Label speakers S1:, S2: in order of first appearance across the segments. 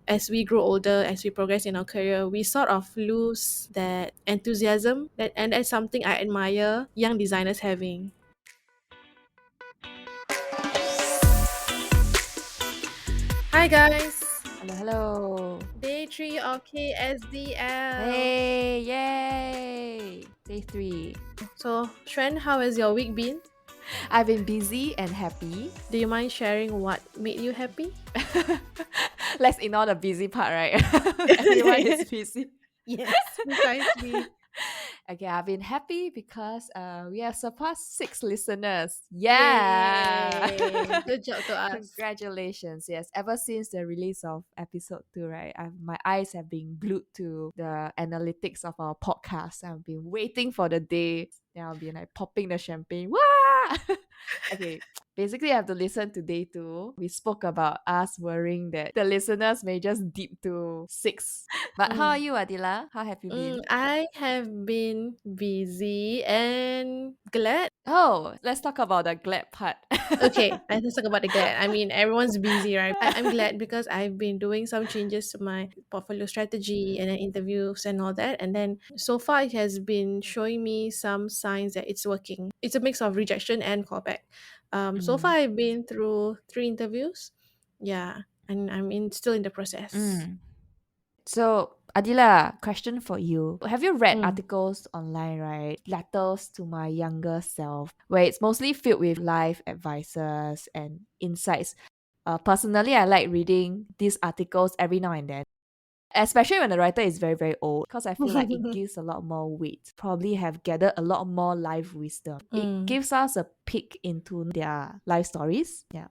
S1: as we grow older, as we progress in our career, we sort of lose that enthusiasm, and that's something I admire young designers having. Hi guys,
S2: Hello, hello.
S1: day 3 of KSDL.
S2: Hey, yay! Day 3.
S1: So, Shwen, how has your week been?
S2: I've been busy and happy.
S1: Do you mind sharing what made you happy?
S2: Let's ignore the busy part, right? Everyone is busy.
S1: Yes, precisely.
S2: Okay, I've been happy because we have surpassed 6 listeners. Yeah!
S1: Yay! Good job to us.
S2: Congratulations. Yes, ever since the release of episode 2, right? My eyes have been glued to the analytics of our podcast. I've been waiting for the day. Then I'll be like popping the champagne. Wah! Okay, basically, I have to listen to day 2. We spoke about us worrying that the listeners may just dip to 6. But how are
S1: Mm.
S2: you, Adilah? How have you been?
S1: I have been busy and glad.
S2: Oh, let's talk about the glad part.
S1: Okay, let's talk about the glad. I mean, everyone's busy, right? I'm glad because I've been doing some changes to my portfolio strategy and then interviews and all that. And then so far, it has been showing me some signs that it's working. It's a mix of rejection and callback. So far,
S2: Mm.
S1: I've been through 3 interviews. Yeah, and still in the process.
S2: Mm. So, Adila, question for you. Have you read
S1: Mm.
S2: articles online, right? Letters to my younger self, where it's mostly filled with life advices and insights. Personally, I like reading these articles every now and then, especially when the writer is very, very old, because I feel like it gives a lot more weight. Probably have gathered a lot more life wisdom. It
S1: Mm.
S2: gives us a peek into their life stories. Yeah.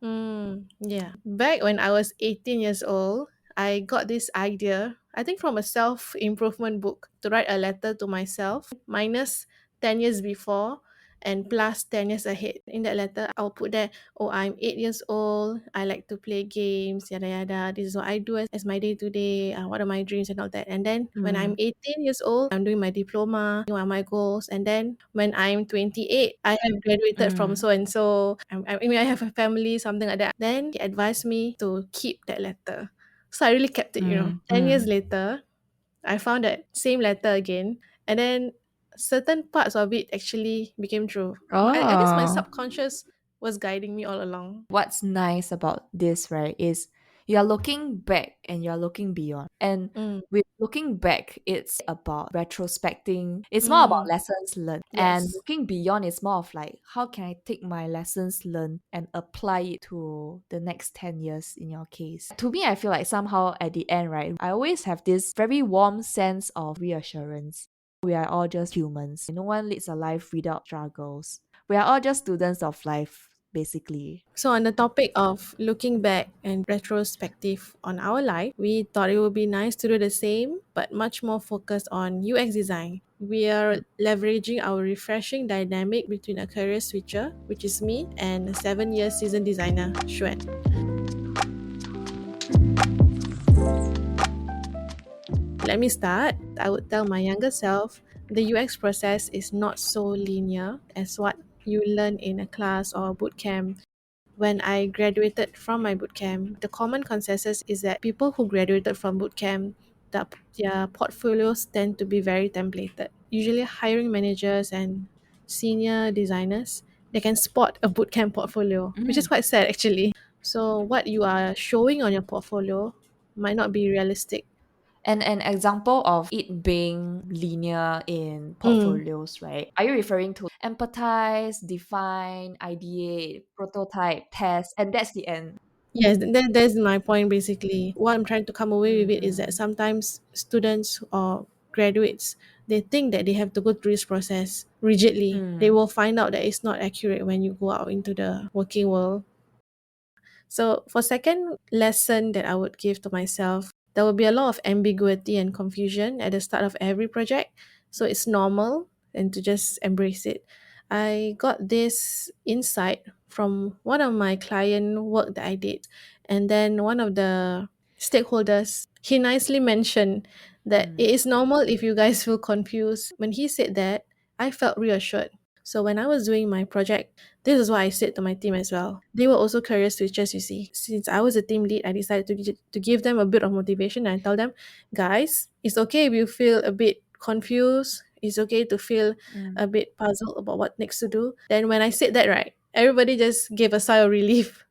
S1: Yeah. Back when I was 18 years old, I got this idea, I think from a self improvement book, to write a letter to myself, minus 10 years before and plus 10 years ahead. In that letter, I'll put that, oh, I'm 8 years old. I like to play games, yada yada. This is what I do as my day to day. What are my dreams and all that. And then when I'm
S2: Mm.
S1: 18 years old, I'm doing my diploma, what are my goals. And then when I'm 28, I have graduated from
S2: Mm.
S1: so and so. I mean, I have a family, something like that. Then he advised me to keep that letter. So I really kept it.
S2: Mm.
S1: 10 years
S2: Mm.
S1: later, I found that same letter again. And then certain parts of it actually became true. I guess my
S2: Oh.
S1: subconscious was guiding me all along.
S2: What's nice about this, right, is you are looking back and you're looking beyond. And
S1: Mm,
S2: with looking back, it's about retrospecting. It's more about
S1: mm,
S2: lessons learned. And
S1: yes.
S2: looking beyond is more of like, how can I take my lessons learned and apply it to the next 10 years in your case? To me, I feel like somehow at the end, right, I always have this very warm sense of reassurance. We are all just humans. No one leads a life without struggles. We are all just students of life, basically.
S1: So, on the topic of looking back and retrospective on our life, we thought it would be nice to do the same, but much more focused on UX design. We are leveraging our refreshing dynamic between a career switcher, which is me, and a 7 year seasoned designer, Hsuan. Let me start. I would tell my younger self the UX process is not so linear as what you learn in a class or boot camp. When I graduated from my bootcamp, the common consensus is that people who graduated from bootcamp, their portfolios tend to be very templated. Usually, hiring managers and senior designers, they can spot a bootcamp portfolio, which is
S2: Mm.
S1: quite sad actually. So, what you are showing on your portfolio might not be realistic.
S2: And an example of it being linear in
S1: Mm.
S2: portfolios, right? Are you referring to empathize, define, ideate, prototype, test, and that's the end?
S1: Yes, that's my point basically. What I'm trying to come away with it is that
S2: Mm-mm.
S1: sometimes students or graduates, they think that they have to go through this process rigidly. They
S2: Mm.
S1: will find out that it's not accurate when you go out into the working world. So for second lesson that I would give to myself, there will be a lot of ambiguity and confusion at the start of every project. So it's normal and to just embrace it. I got this insight from one of my client work that I did. And then one of the stakeholders, he nicely mentioned that it
S2: Mm.
S1: is normal if you guys feel confused. When he said that, I felt reassured. So when I was doing my project, This is what I said to my team as well. They were also career switchers, you see. Since I was a team lead, I decided to give them a bit of motivation and tell them, guys, it's okay if you feel a bit confused. It's okay to feel
S2: Mm.
S1: a bit puzzled about what next to do. Then when I said that, right, everybody just gave a sigh of relief.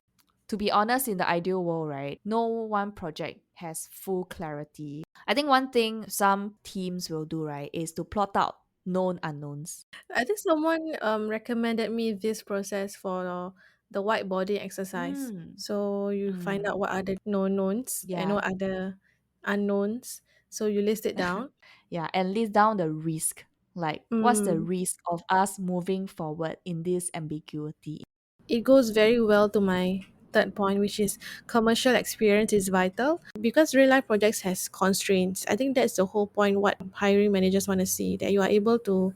S2: To be honest, in the ideal world, right, no one project has full clarity. I think one thing some teams will do, right, is to plot out known unknowns.
S1: I think someone recommended me this process for the whiteboarding exercise.
S2: Mm.
S1: So you find
S2: Mm.
S1: out what are the known knowns and
S2: Yeah.
S1: what are the unknowns. So you list it down.
S2: Yeah, and list down the risk. Like, what's the
S1: Mm,
S2: risk of us moving forward in this ambiguity?
S1: it goes very well to my third point, which is commercial experience is vital because real life projects has constraints. I think that's the whole point. What hiring managers want to see, that you are able to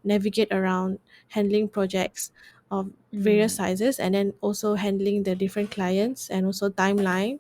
S1: navigate around handling projects of various
S2: Mm.
S1: sizes, and then also handling the different clients and also timeline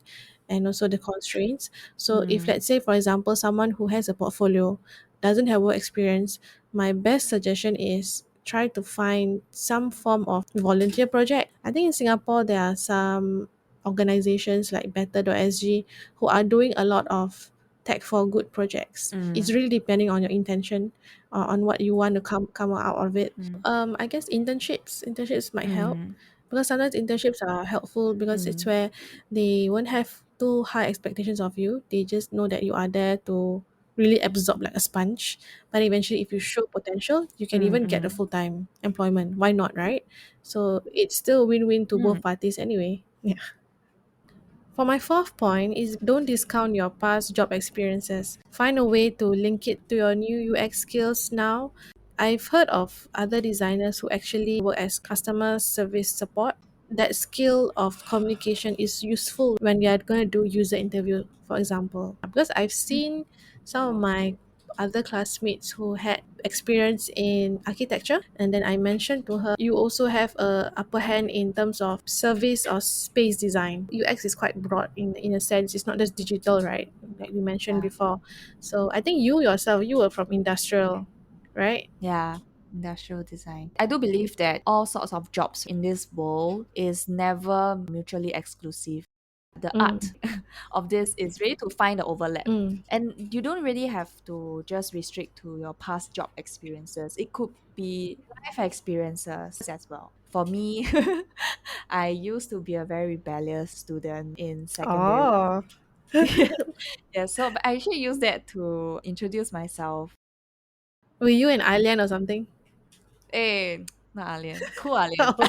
S1: and also the constraints. So if,
S2: Mm.
S1: let's say for example, someone who has a portfolio doesn't have work experience, my best suggestion is try to find some form of volunteer project. I think in Singapore there are some organizations like better.sg who are doing a lot of tech for good projects. It's
S2: Mm.
S1: really depending on your intention, on what you want to come out of it.
S2: Mm.
S1: I guess internships might help
S2: Mm.
S1: because sometimes internships are helpful because it's
S2: Mm.
S1: where they won't have too high expectations of you. They just know that you are there to really absorb like a sponge. But eventually, if you show potential, you can
S2: Mm.
S1: even get a
S2: Mm.
S1: full time employment. Why not, right? So it's still win win to both
S2: Mm.
S1: parties anyway. Yeah. For my fourth point is don't discount your past job experiences. Find a way to link it to your new UX skills now. I've heard of other designers who actually work as customer service support. That skill of communication is useful when you're going to do user interview, for example. Because I've seen some of my other classmates who had experience in architecture, and then I mentioned to her, you also have a upper hand in terms of service or space design. UX is quite broad in a sense. It's not just digital, right, like we mentioned
S2: Yeah.
S1: before. So I think you yourself, you were from industrial, right?
S2: Yeah. Industrial design. I do believe that all sorts of jobs in this world is never mutually exclusive. The art
S1: Mm,
S2: of this is really to find the overlap.
S1: mm.
S2: And you don't really have to just restrict to your past job experiences. It could be life experiences as well. For me, I used to be a very rebellious student in secondary.
S1: Oh.
S2: Yeah, so but I actually use that to introduce myself.
S1: Were you an alien or something?
S2: Hey, not alien, cool alien.
S1: Okay.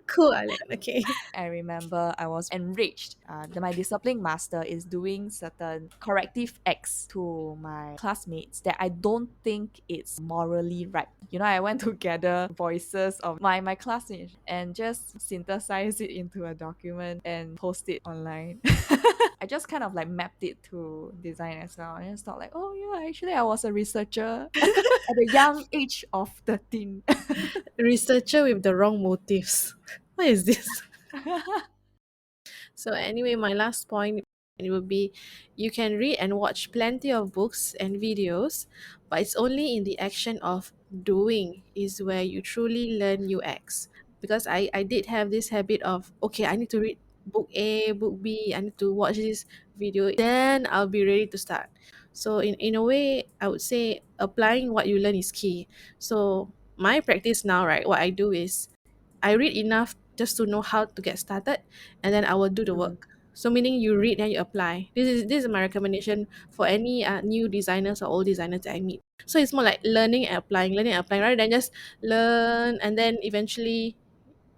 S1: Cool, alien. Okay.
S2: I remember I was enraged that my discipline master is doing certain corrective acts to my classmates that I don't think it's morally right. You know, I went to gather voices of my classmates and just synthesize it into a document and post it online. I just kind of like mapped it to design as well. And just thought like, oh yeah, actually I was a researcher at a young age of 13.
S1: Researcher with the wrong motives. What is this? So anyway, my last point it would be you can read and watch plenty of books and videos, but it's only in the action of doing is where you truly learn UX. Because I did have this habit of okay, I need to read book A, book B, I need to watch this video, then I'll be ready to start. So in a way, I would say applying what you learn is key. So my practice now, right, what I do is I read enough just to know how to get started, and then I will do the
S2: Mm,
S1: work. So meaning you read and you apply. This is my recommendation for any new designers or old designers that I meet. So it's more like learning and applying rather than just learn and then eventually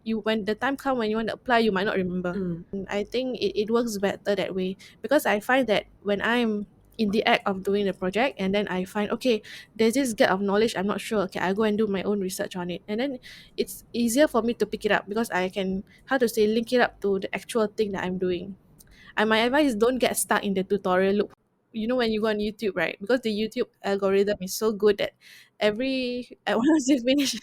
S1: you when the time come when you want to apply you might not remember.
S2: mm,
S1: I think it works better that way because I find that when I'm in the act of doing the project and then I find okay there's this gap of knowledge I'm not sure, okay I go and do my own research on it, and then it's easier for me to pick it up because I can, how to say, link it up to the actual thing that I'm doing. And my advice is don't get stuck in the tutorial loop. You know when you go on YouTube, right? Because the YouTube algorithm is so good that once you finish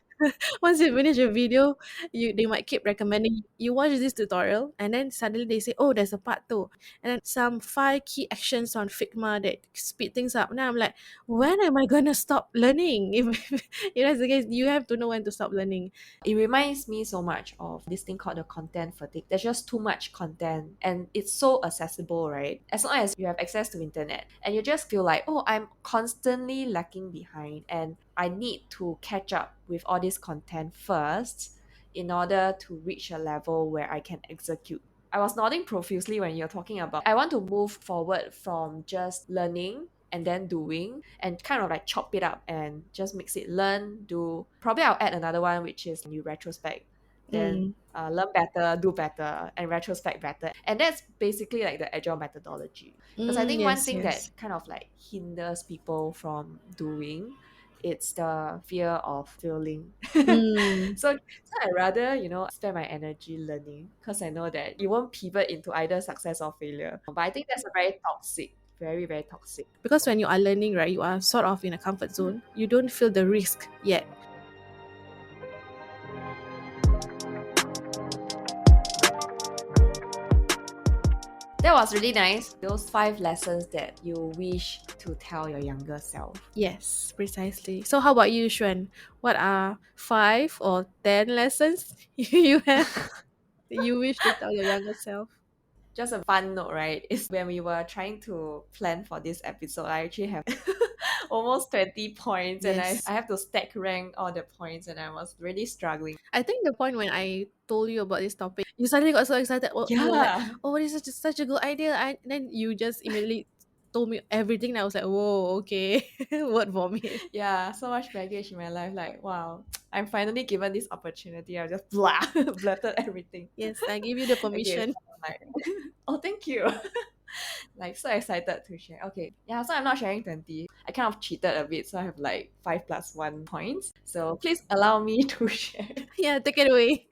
S1: once you finish a video, they might keep recommending you watch this tutorial, and then suddenly they say, oh, there's a part two, and then some 5 key actions on Figma that speed things up. Now I'm like, when am I gonna stop learning? If that's the case, you have to know when to stop learning.
S2: It reminds me so much of this thing called the content fatigue. There's just too much content and it's so accessible, right? As long as you have access to internet and you just feel like, oh, I'm constantly lacking behind and I need to catch up with all this content first in order to reach a level where I can execute. I was nodding profusely when you're talking about I want to move forward from just learning and then doing and kind of like chop it up and just mix it learn do probably I'll add another one which is you retrospect then
S1: Mm.
S2: learn better do better and retrospect better and that's basically like the agile methodology because I think one
S1: Yes,
S2: thing that
S1: yes.
S2: kind of like hinders people from doing it's the fear of failing
S1: Mm.
S2: so I rather spend my energy learning because I know that you won't pivot into either success or failure but I think that's a very toxic very very toxic.
S1: Because when you are learning, right, you are sort of in a comfort zone. You don't feel the risk yet.
S2: That was really nice. Those 5 lessons that you wish to tell your younger self.
S1: Yes, precisely. So how about you, Xuan? What are 5 or 10 lessons you have that you wish to tell your younger self?
S2: Just a fun note, right? Is when we were trying to plan for this episode, I actually have almost 20 points and I
S1: Yes.
S2: have to stack rank all the points and I was really struggling.
S1: I think the point when I told you about this topic, you suddenly got so excited. Oh, you were like,
S2: Yeah.
S1: "Oh, this is such a good idea!" Then you just immediately told me everything. And I was like, "Whoa, okay." Word vomit.
S2: Yeah, so much baggage in my life. Like, wow, I'm finally given this opportunity. I just blah, blurted everything.
S1: Yes, I give you the
S2: Okay, so
S1: permission.
S2: I'm like, oh, thank you. Like so excited to share. Okay, yeah, so I'm not sharing 20. I kind of cheated a bit, so I have like 5 plus 1 points. So please allow me to share.
S1: Yeah, take it away.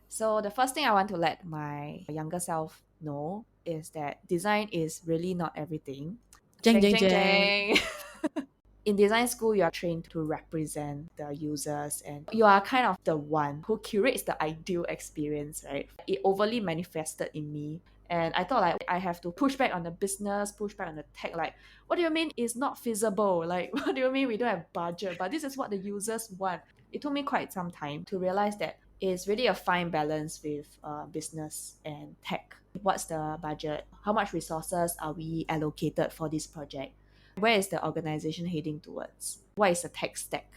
S2: So the first thing I want to let my younger self know is that design is really not everything.
S1: Jeng
S2: Jeng
S1: jeng
S2: jeng
S1: jeng.
S2: jeng. In design school, you are trained to represent the users and you are kind of the one who curates the ideal experience, right? It overly manifested in me. And I thought like I have to push back on the business, push back on the tech. Like, what do you mean it's not feasible? Like, what do you mean we don't have budget? But this is what the users want. It took me quite some time to realize that it's really a fine balance with business and tech. What's the budget? How much resources are we allocated for this project? Where is the organization heading towards? What is the tech stack?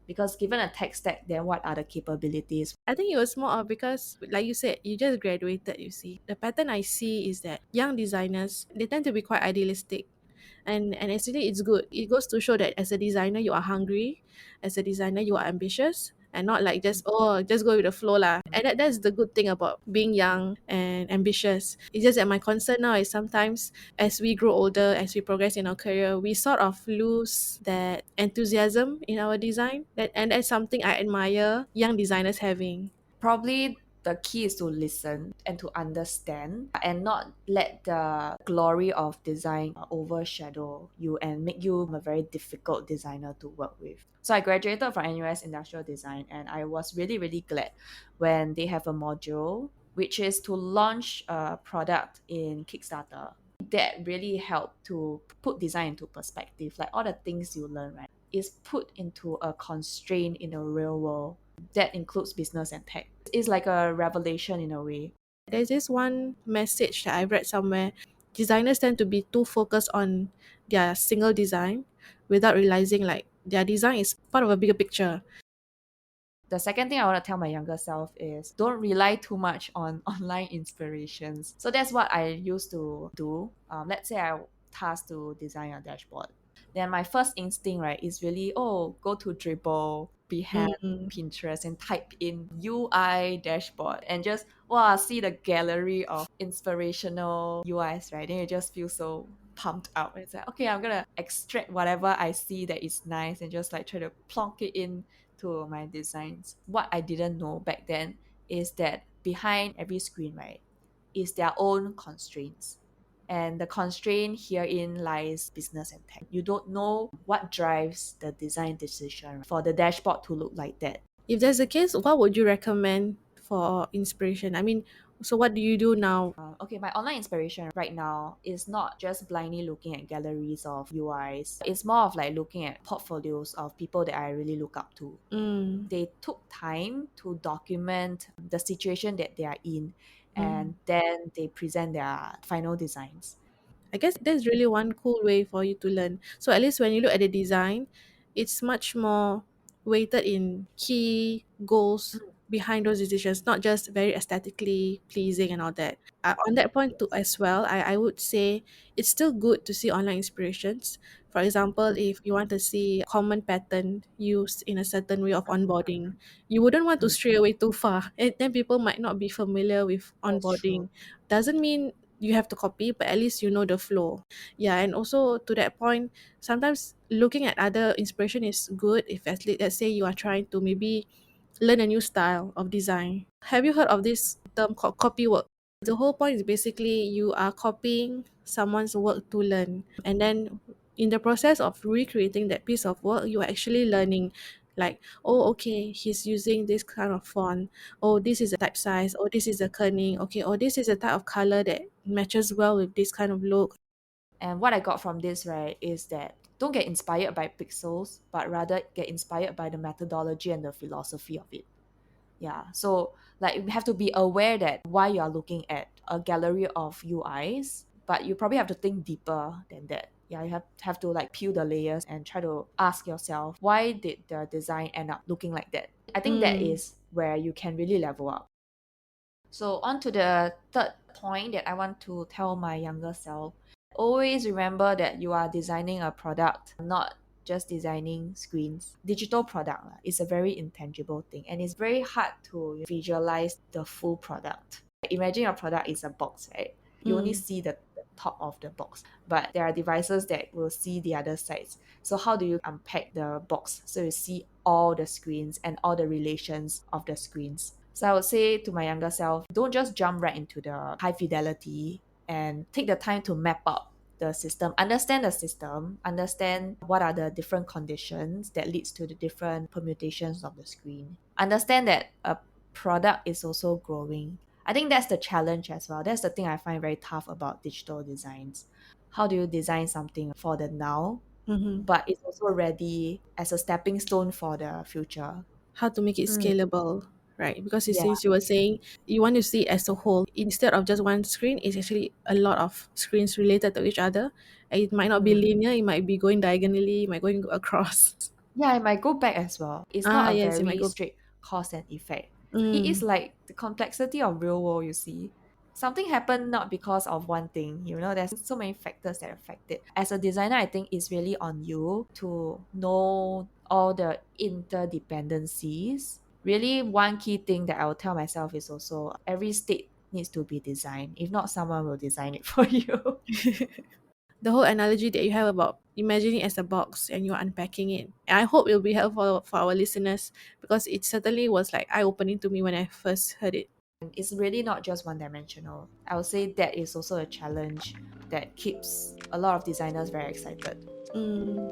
S2: Because given a tech stack, then what are the capabilities?
S1: I think it was more of because, like you said, you just graduated, you see. The pattern I see is that young designers, they tend to be quite idealistic. And actually, it's good. It goes to show that as a designer, you are hungry. As a designer, you are ambitious. And not like just, oh, just go with the flow lah. And that's the good thing about being young and ambitious. It's just that my concern now is sometimes as we grow older, as we progress in our career, we sort of lose that enthusiasm in our design. And that's something I admire young designers having.
S2: Probably the key is to listen and to understand and not let the glory of design overshadow you and make you a very difficult designer to work with. So I graduated from NUS Industrial Design and I was really, really glad when they have a module which is to launch a product in Kickstarter. That really helped to put design into perspective. Like all the things you learn, right, is put into a constraint in the real world that includes business and tech. It's like a revelation in a way.
S1: There's this one message that I read somewhere. Designers tend to be too focused on their single design without realizing like their design is part of a bigger picture.
S2: The second thing I want to tell my younger self is don't rely too much on online inspirations. So that's what I used to do. Let's say I tasked to design a dashboard. Then my first instinct, right, is really, oh, go to Dribble, Behance,
S1: Mm.
S2: Pinterest, and type in UI dashboard and just, wow, see the gallery of inspirational UIs, right? Then you just feel so pumped up. It's like, okay, I'm gonna extract whatever I see that is nice and just like try to plonk it in to my designs. What I didn't know back then is that behind every screen, right, is their own constraints. And the constraint herein lies business and tech. You don't know what drives the design decision for the dashboard to look like that.
S1: If that's the case, what would you recommend for inspiration? I mean, so what do you do now?
S2: Okay, my online inspiration right now is not just blindly looking at galleries of UIs. It's more of like looking at portfolios of people that I really look up to.
S1: Mm,
S2: They took time to document the situation that they are in,
S1: mm.
S2: and then they present their final designs.
S1: I guess that's really one cool way for you to learn. So at least when you look at the design, it's much more weighted in key goals
S2: Mm,
S1: behind those decisions, not just very aesthetically pleasing and all that. On that point too,
S2: yes.
S1: as well, I would say it's still good to see online inspirations. For example,
S2: Mm,
S1: if you want to see a common pattern used in a certain way of onboarding, you wouldn't want to
S2: mm,
S1: stray away too far. And then people might not be familiar with
S2: that's true.
S1: onboarding. Doesn't mean you have to copy, but at least you know the flow. Yeah, and also to that point, sometimes looking at other inspiration is good if let's say you are trying to maybe learn a new style of design. Have you heard of this term called copy work? The whole point is basically you are copying someone's work to learn. And then in the process of recreating that piece of work, you are actually learning like, oh, okay, he's using this kind of font. Oh, this is a type size. Oh, this is a kerning. Okay, oh, this is a type of color that matches well with this kind of look.
S2: And what I got from this, right, is that don't get inspired by pixels, but rather get inspired by the methodology and the philosophy of it. Yeah. So like you have to be aware that why you are looking at a gallery of UIs, but you probably have to think deeper than that. Yeah, you have to like peel the layers and try to ask yourself why did the design end up looking like that? I think that
S1: Mm,
S2: is where you can really level up. So, on to the third point that I want to tell my younger self. Always remember that you are designing a product, not just designing screens. Digital product is a very intangible thing and it's very hard to visualize the full product. Imagine your product is a box, right? You only
S1: mm,
S2: see the top of the box, but there are devices that will see the other sides. So, how do you unpack the box so you see all the screens and all the relations of the screens? So I would say to my younger self, don't just jump right into the high fidelity and take the time to map out the system, understand what are the different conditions that leads to the different permutations of the screen. Understand that a product is also growing. I think that's the challenge as well. That's the thing I find very tough about digital designs. How do you design something for the now,
S1: mm-hmm.
S2: but it's also ready as a stepping stone for the future?
S1: How to make it
S2: Mm,
S1: scalable, right? Because
S2: yeah.
S1: since you were saying you want to see it as a whole instead of just one screen, it's actually a lot of screens related to each other. And it might not be
S2: Mm.
S1: linear, it might be going diagonally, it might going across.
S2: Yeah, it might go back as well. It's
S1: Ah,
S2: not a
S1: yes, it might
S2: very
S1: go.
S2: straight cause and effect. It is
S1: Mm.
S2: like the complexity of real world, you see. Something happened not because of one thing, there's so many factors that affect it. As a designer, I think it's really on you to know all the interdependencies. Really, one key thing that I will tell myself is also every state needs to be designed. If not, someone will design it for you.
S1: The whole analogy that you have about imagining it as a box and you're unpacking it. And I hope it will be helpful for our listeners because it certainly was like eye opening to me when I first heard it.
S2: It's really not just one dimensional. I would say that is also a challenge that keeps a lot of designers very excited.
S1: Mm,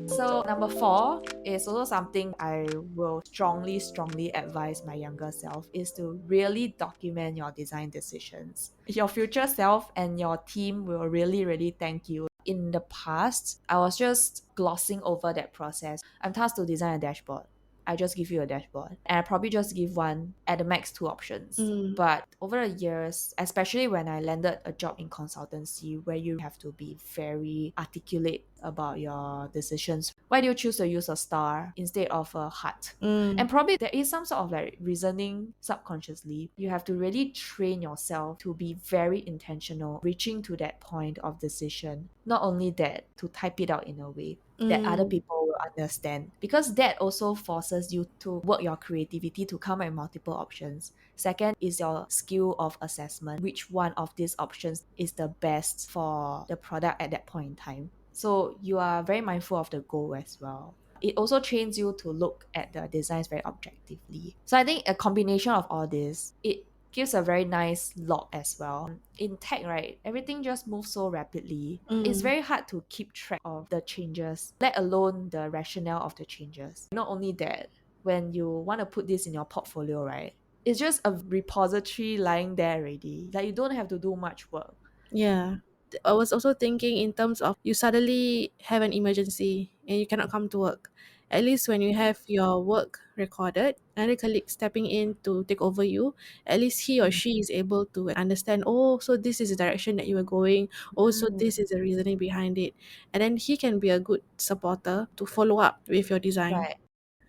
S2: So, number four is also something I will strongly advise my younger self is to really document your design decisions. Your future self and your team will really thank you. In the past, I was just glossing over that process. I'm tasked to design a dashboard. I just give you a dashboard. And I probably just give one at the max two options.
S1: mm,
S2: But over the years, especially when I landed a job in consultancy where you have to be very articulate about your decisions. Why do you choose to use a star instead of a heart?
S1: mm,
S2: And probably there is some sort of like reasoning subconsciously. You have to really train yourself to be very intentional, reaching to that point of decision. Not only that, to type it out in a way that other
S1: mm,
S2: people will understand, because that also forces you to work your creativity to come up with multiple options. Second is your skill of assessment, which one of these options is the best for the product at that point in time. So you are very mindful of the goal as well. It also trains you to look at the designs very objectively. So I think a combination of all this, it gives a very nice log as well. In tech, right, everything just moves so rapidly. It's
S1: Mm.
S2: very hard to keep track of the changes, let alone the rationale of the changes. Not only that, when you want to put this in your portfolio, right, it's just a repository lying there already. Like you don't have to do much work.
S1: Yeah. I was also thinking in terms of you suddenly have an emergency and you cannot come to work. At least when you have your work recorded, another colleague stepping in to take over you, at least he or
S2: Mm.
S1: she is able to understand, oh, so this is the direction that you were going. Oh, so
S2: Mm.
S1: this is the reasoning behind it. And then he can be a good supporter to follow up with your design.
S2: Right.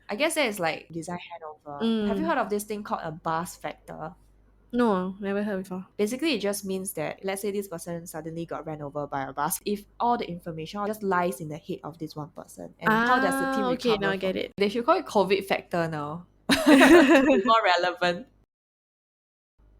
S2: I guess that is like design handover. Have you
S1: Mm.
S2: heard of this thing called a buzz factor?
S1: No, never heard before.
S2: Basically, it just means that let's say this person suddenly got ran over by a bus. If all the information just lies in the head of this one person, and how does the team
S1: Ah, okay, now
S2: recover
S1: I
S2: from
S1: get
S2: it?
S1: it.
S2: They should call it COVID factor now to be more relevant.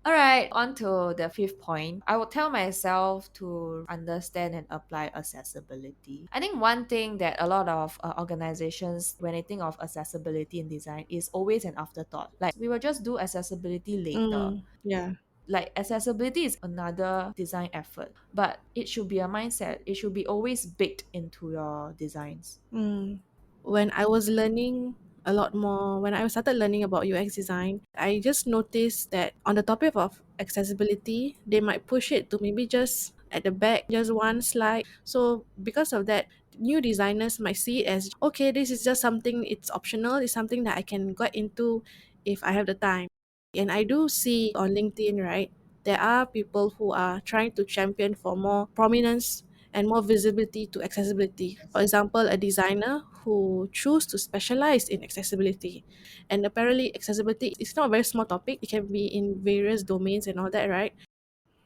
S2: All right, on to the fifth point. I would tell myself to understand and apply accessibility. I think one thing that a lot of organizations, when they think of accessibility in design, is always an afterthought. Like, we will just do accessibility later.
S1: Yeah.
S2: Like, accessibility is another design effort, but it should be a mindset. It should be always baked into your designs.
S1: Mm. When I was learning a lot more, when I started learning about UX design, I just noticed that on the topic of accessibility, they might push it to maybe just at the back, just one slide. So because of that, new designers might see it as okay, this is just something, it's optional, it's something that I can get into if I have the time. And I do see on LinkedIn, right, there are people who are trying to champion for more prominence and more visibility to accessibility. For example, a designer who choose to specialize in accessibility. And apparently accessibility is not a very small topic. It can be in various domains and all that, right?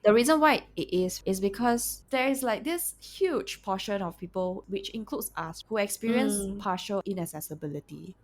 S2: The reason why it is because there is like this huge portion of people, which includes us, who experience
S1: Mm,
S2: partial inaccessibility.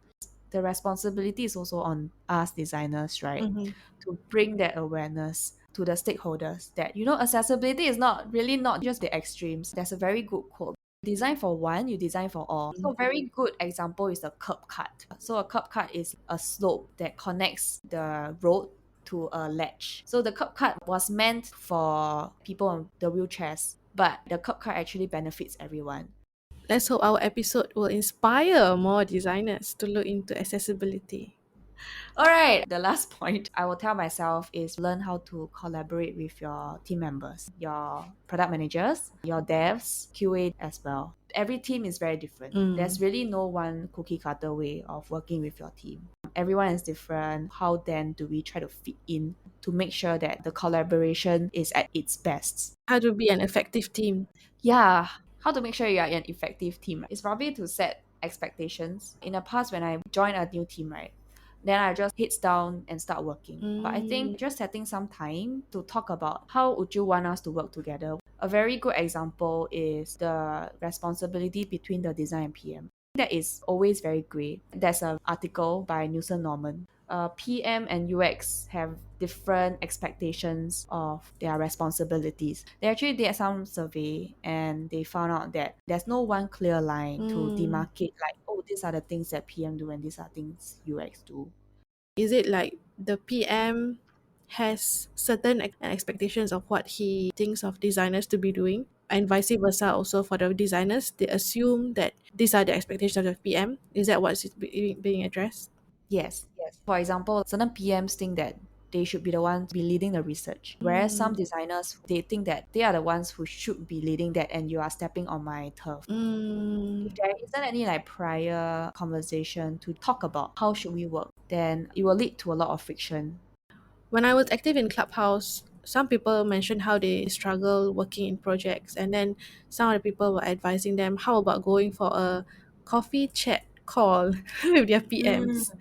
S2: The responsibility is also on us designers, right?
S1: mm-hmm.
S2: To bring that awareness to the stakeholders that, accessibility is not really not just the extremes. There's a very good quote. Design for one, you design for all. So a very good example is the curb cut. So a curb cut is a slope that connects the road to a ledge. So the curb cut was meant for people on the wheelchairs, but the curb cut actually benefits everyone.
S1: Let's hope our episode will inspire more designers to look into accessibility.
S2: All right, the last point I will tell myself is learn how to collaborate with your team members, your product managers, your devs, QA as well. Every team is very different.
S1: Mm.
S2: There's really no one cookie cutter way of working with your team. Everyone is different. How then do we try to fit in to make sure that the collaboration is at its best?
S1: How to be an effective team.
S2: Yeah, how to make sure you are an effective team is probably to set expectations. In the past, when I join a new team, right, then I just heads down and start working. But I
S1: Mm.
S2: think just setting some time to talk about how would you want us to work together. A very good example is the responsibility between the design and PM. That is always very great. There's an article by Nielsen Norman. PM and UX have different expectations of their responsibilities. They actually did some survey and they found out that there's no one clear line to
S1: Mm.
S2: demarcate like, oh, these are the things that PM do and these are things UX do.
S1: Is it like the PM has certain expectations of what he thinks of designers to be doing, and vice versa also for the designers? They assume that these are the expectations of the PM. Is that what's being addressed?
S2: Yes, yes. For example, certain PMs think that they should be the ones be leading the research, whereas some
S1: Mm.
S2: designers they think that they are the ones who should be leading that, and you are stepping on my turf. If
S1: Mm.
S2: there isn't any like prior conversation to talk about how should we work, then it will lead to a lot of friction.
S1: When I was active in Clubhouse, some people mentioned how they struggle working in projects, and then some of the people were advising them how about going for a coffee chat call with their
S2: Mm.
S1: PMs.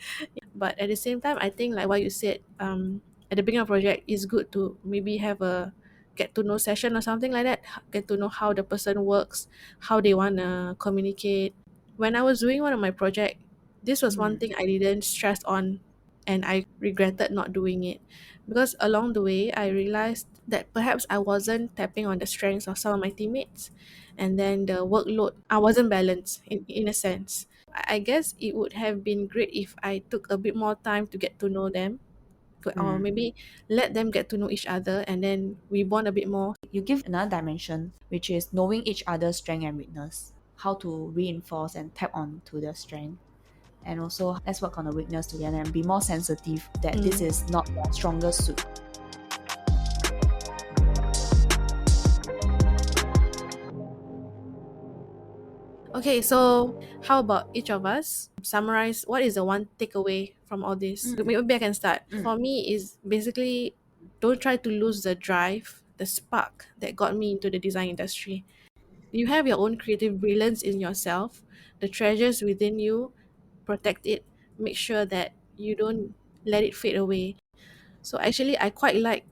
S1: But at the same time, I think like what you said, at the beginning of project, it's good to maybe have a get to know session or something like that. Get to know how the person works, how they wanna communicate. When I was doing one of my project, this was one
S2: Mm.
S1: thing I didn't stress on, and I regretted not doing it, because along the way I realized that perhaps I wasn't tapping on the strengths of some of my teammates, and then the workload I wasn't balanced in a sense. I guess it would have been great if I took a bit more time to get to know them, or
S2: Mm.
S1: maybe let them get to know each other and then we bond a bit more.
S2: You give another dimension, which is knowing each other's strength and weakness, how to reinforce and tap on to their strength. And also, let's work on the weakness together and be more sensitive that this
S1: Mm.
S2: is not your strongest suit.
S1: Okay, so how about each of us summarize what is the one takeaway from all this?
S2: Mm.
S1: Maybe I can start.
S2: Mm.
S1: For me, is basically don't try to lose the drive, the spark that got me into the design industry. You have your own creative brilliance in yourself, the treasures within you, protect it, make sure that you don't let it fade away. So actually, I quite like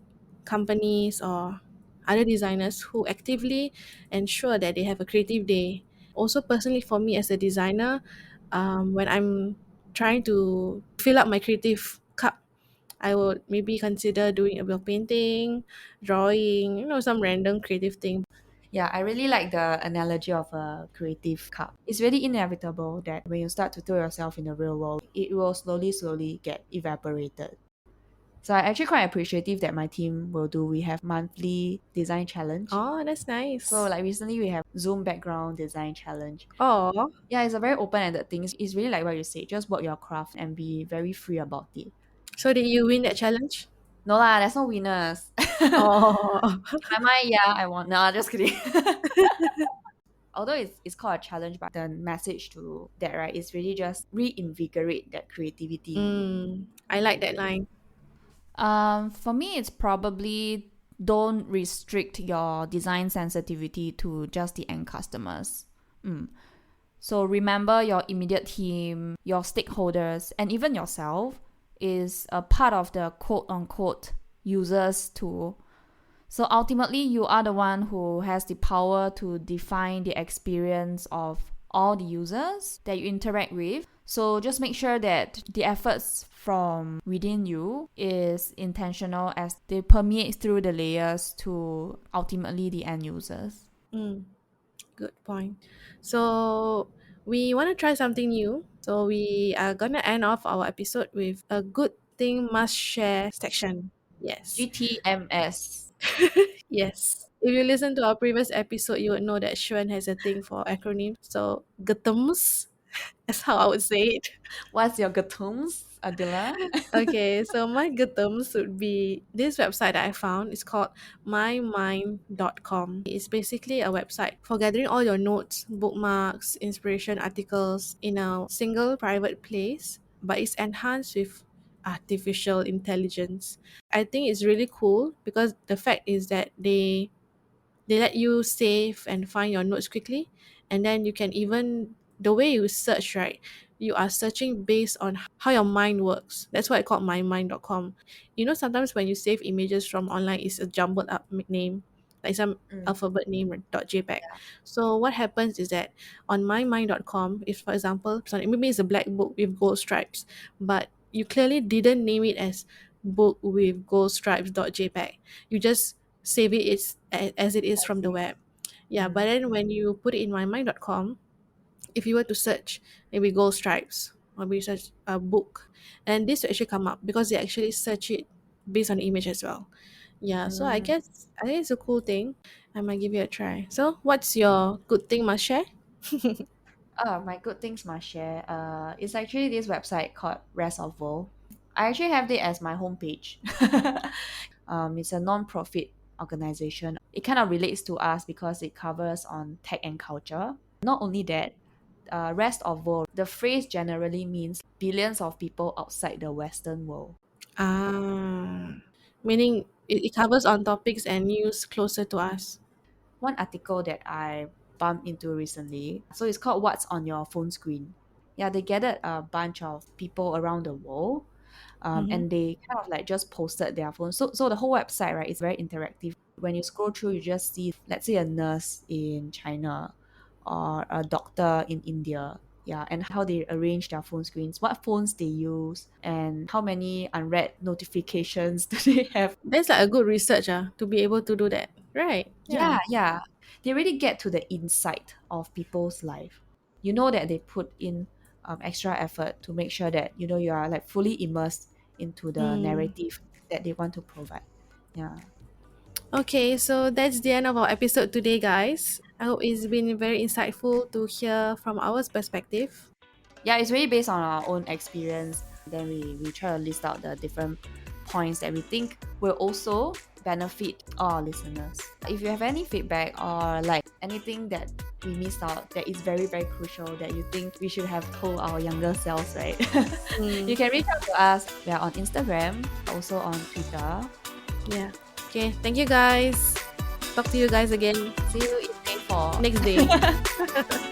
S1: companies or other designers who actively ensure that they have a creative day. Also, personally, for me as a designer, when I'm trying to fill up my creative cup, I would maybe consider doing a bit of painting, drawing, some random creative thing.
S2: Yeah, I really like the analogy of a creative cup. It's really inevitable that when you start to throw yourself in the real world, it will slowly get evaporated. So I actually quite appreciative that my team will do. We have monthly design challenge.
S1: Oh, that's
S2: So
S1: nice.
S2: like recently we have Zoom background design challenge.
S1: Oh,
S2: Yeah, it's a very open-ended thing. It's really like what you say, just work your craft and be very free about it.
S1: so did you win that challenge?
S2: No lah, there's no winners.
S1: Oh,
S2: In my mind, yeah, I won. No, just kidding. Although it's called a challenge, but the message to that, right, is really just reinvigorate that creativity in you.
S1: I like that line.
S3: For me, it's probably don't restrict your design sensitivity to just the end customers. Mm. So remember your immediate team, your stakeholders, and even yourself is a part of the quote unquote users too. So ultimately, you are the one who has the power to define the experience of all the users that you interact with. So just make sure that the efforts from within you is intentional as they permeate through the layers to ultimately the end users.
S1: Mm, good point. So we want to try something new. So we are gonna end off our episode with a good thing must share section. Yes.
S2: GTMS.
S1: Yes. If you listen to our previous episode, you would know that Hsuan has a thing for acronyms. So GTMS, that's how I would say it.
S2: What's your gatums, Adilah?
S1: Okay, so my terms would be this website that I found. It's called mymind.com. It's basically a website for gathering all your notes, bookmarks, inspiration articles in a single private place, but it's enhanced with artificial intelligence. I think it's really cool because the fact is that they let you save and find your notes quickly, and then you can even the way you search, right, you are searching based on how your mind works. That's why I call mymind.com. Sometimes when you save images from online, it's a jumbled up name, like some
S2: Mm.
S1: alphabet name or .jpg. So what happens is that on mymind.com, if for example maybe it's a black book with gold stripes, but you clearly didn't name it as book with gold stripes.jpg, you just save it as it is
S2: I
S1: from the
S2: see.
S1: web. Yeah, but
S2: Mm.
S1: then when you put it in mymind.com, if you were to search maybe gold stripes or maybe search a book, and this will actually come up because they actually search it based on the image as well. Yeah, so
S2: Mm.
S1: I think it's a cool thing. I might give it a try. So what's your good thing must share?
S2: My good things must share. It's actually this website called Rest of World. I actually have it as my homepage. It's a non-profit organization. It kind of relates to us because it covers on tech and culture. Not only that, rest of world. The phrase generally means billions of people outside the Western world.
S1: Ah, meaning it covers on topics and news closer to us.
S2: One article that I bumped into recently, so it's called "What's on Your Phone Screen." Yeah, they gathered a bunch of people around the world,
S1: Mm-hmm.
S2: and they kind of like just posted their phones. So the whole website, right, is very interactive. When you scroll through, you just see, let's say, a nurse in China or a doctor in India. Yeah, and how they arrange their phone screens, what phones they use, and how many unread notifications do they have.
S1: That's like a good research, to be able to do that. Right.
S2: Yeah,
S1: Yeah.
S2: yeah. They really get to the insight of people's life. You know that they put in extra effort to make sure that you are like fully immersed into the
S1: Mm.
S2: narrative that they want to provide. Yeah.
S1: Okay, so that's the end of our episode today, guys. I hope it's been very insightful to hear from our perspective.
S2: Yeah, it's really based on our own experience. Then we try to list out the different points that we think will also benefit our listeners. If you have any feedback or like anything that we missed out that is very, very crucial that you think we should have told our younger selves, right? You
S1: Mm,
S2: can reach out to us. We are on Instagram, also on Twitter.
S1: yeah. Okay, thank you, guys. Talk to you guys again
S2: See you in day 4.
S1: next day.